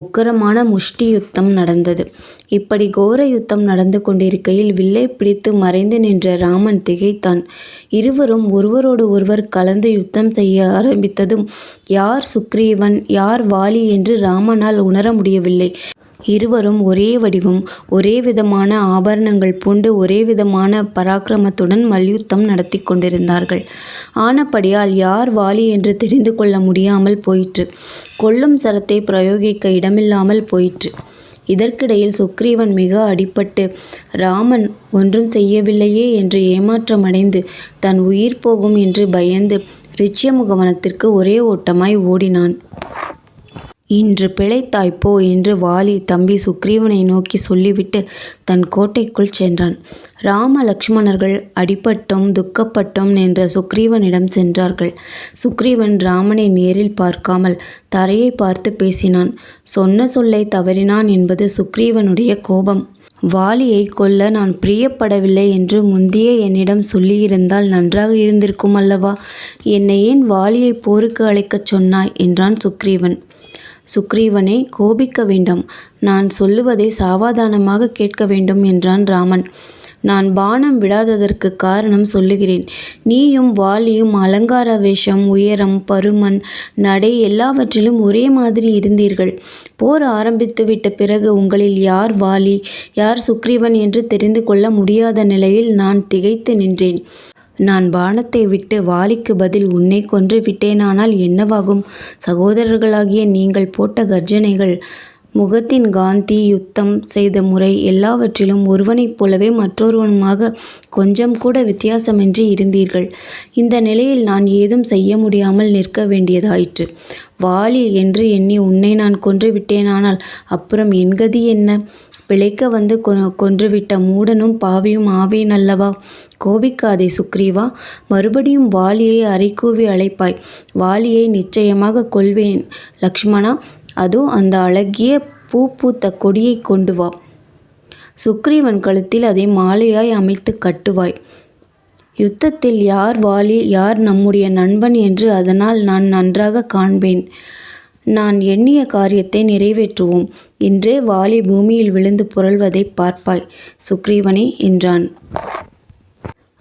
உக்கிரமான முஷ்டி யுத்தம் நடந்தது. இப்படி கோர யுத்தம் நடந்து கொண்டிருக்கையில் வில்லை பிடித்து மறைந்து நின்ற ராமன் திகைத்தான். இருவரும் ஒருவரோடு ஒருவர் கலந்து யுத்தம் செய்ய ஆரம்பித்ததும் யார் சுக்ரீவன் யார் வாலி என்று ராமனால் உணர முடியவில்லை. இருவரும் ஒரே வடிவம், ஒரே விதமான ஆபரணங்கள் பூண்டு ஒரே விதமான பராக்கிரமத்துடன் மல்யுத்தம் நடத்தி கொண்டிருந்தார்கள். ஆனபடியால் யார் வாலி என்று தெரிந்து கொள்ள முடியாமல் போயிற்று. கொல்லும் சரத்தை பிரயோகிக்க இடமில்லாமல் போயிற்று. இதற்கிடையில் சுக்ரீவன் மிக அடிபட்டு ராமன் ஒன்றும் செய்யவில்லையே என்று ஏமாற்றமடைந்து தன் உயிர் போகும் என்று பயந்து ரிச்சியமுகவனத்திற்கு ஒரே ஓட்டமாய் ஓடினான். இன்று பிழைத்தாய் போ என்று வாலி தம்பி சுக்ரீவனை நோக்கி சொல்லிவிட்டு தன் கோட்டைக்குள் சென்றான். ராம லக்ஷ்மணர்கள் அடிபட்டும் துக்கப்பட்டும் நின்ற சுக்ரீவனிடம் சென்றார்கள். சுக்ரீவன் ராமனை நேரில் பார்க்காமல் தரையை பார்த்து பேசினான். சொன்ன சொல்லை தவறினான் என்பது சுக்ரீவனுடைய கோபம். வாலியை கொல்ல நான் பிரியப்படவில்லை என்று முந்தியே என்னிடம் சொல்லியிருந்தால் நன்றாக இருந்திருக்கும் அல்லவா? என்னை ஏன் வாலியை போருக்கு அழைக்கச் சொன்னாய் என்றான் சுக்ரீவன். சுக்ரீவனே, கோபிக்க வேண்டாம், நான் சொல்லுவதை சாவதானமாக கேட்க வேண்டும் என்றான் ராமன். நான் பானம் விடாததற்கு காரணம் சொல்லுகிறேன். நீயும் வாலியும் அலங்கார வேஷம், உயரம், பருமன், நடை எல்லாவற்றிலும் ஒரே மாதிரி இருந்தீர்கள். போர் ஆரம்பித்துவிட்ட பிறகு உங்களில் யார் வாலி யார் சுக்ரீவன் என்று தெரிந்து கொள்ள முடியாத நிலையில் நான் திகைத்து நின்றேன். நான் பானத்தை விட்டு வாலிக்கு பதில் உன்னை கொன்று விட்டேனானால் என்னவாகும்? சகோதரர்களாகிய நீங்கள் போட்ட கர்ஜனைகள், முகத்தின் காந்தி, யுத்தம் செய்த முறை எல்லாவற்றிலும் ஒருவனைப் போலவே மற்றொருவனுமாக கொஞ்சம் கூட வித்தியாசமின்றி இருந்தீர்கள். இந்த நிலையில் நான் ஏதும் செய்ய முடியாமல் நிற்க வேண்டியதாயிற்று. வாலி என்று எண்ணி உன்னை நான் கொன்று விட்டேனானால் அப்புறம் என் கதி என்ன? பிழைக்க வந்து கொன்றுவிட்ட மூடனும் பாவியும் ஆவேன் அல்லவா? கோபிக்காதே சுக்ரீவா, மறுபடியும் வாலியை அறைகூவி அழைப்பாய். வாலியை நிச்சயமாக கொல்வேன். லக்ஷ்மணா, அதோ அந்த அழகிய பூ பூத்த கொடியை கொண்டு வா. சுக்ரீவன் கழுத்தில் அதை மாலையாய் அமைத்து கட்டுவாய். யுத்தத்தில் யார் வாலி யார் நம்முடைய நண்பன் என்று அதனால் நான் நன்றாக காண்பேன். நான் எண்ணிய காரியத்தை நிறைவேற்றுவோம். இன்றே வாலி பூமியில் விழுந்து புரள்வதை பார்ப்பாய் சுக்ரீவனே என்றான்.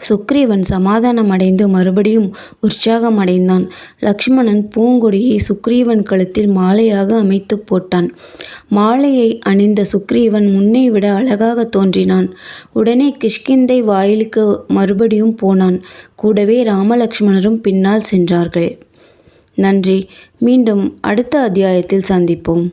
சுக்ரீவன் சமாதானமடைந்து மறுபடியும் உற்சாகமடைந்தான். லக்ஷ்மணன் பூங்கொடியை சுக்ரீவன் கழுத்தில் மாலையாக அமைத்து போட்டான். மாலையை அணிந்த சுக்ரீவன் முன்னை விட அழகாக தோன்றினான். உடனே கிஷ்கிந்தை வாயிலுக்கு மறுபடியும் போனான். கூடவே ராமலக்ஷ்மணரும் பின்னால் சென்றார்கள். நன்றி. மீண்டும் அடுத்த அத்தியாயத்தில் சந்திப்போம்.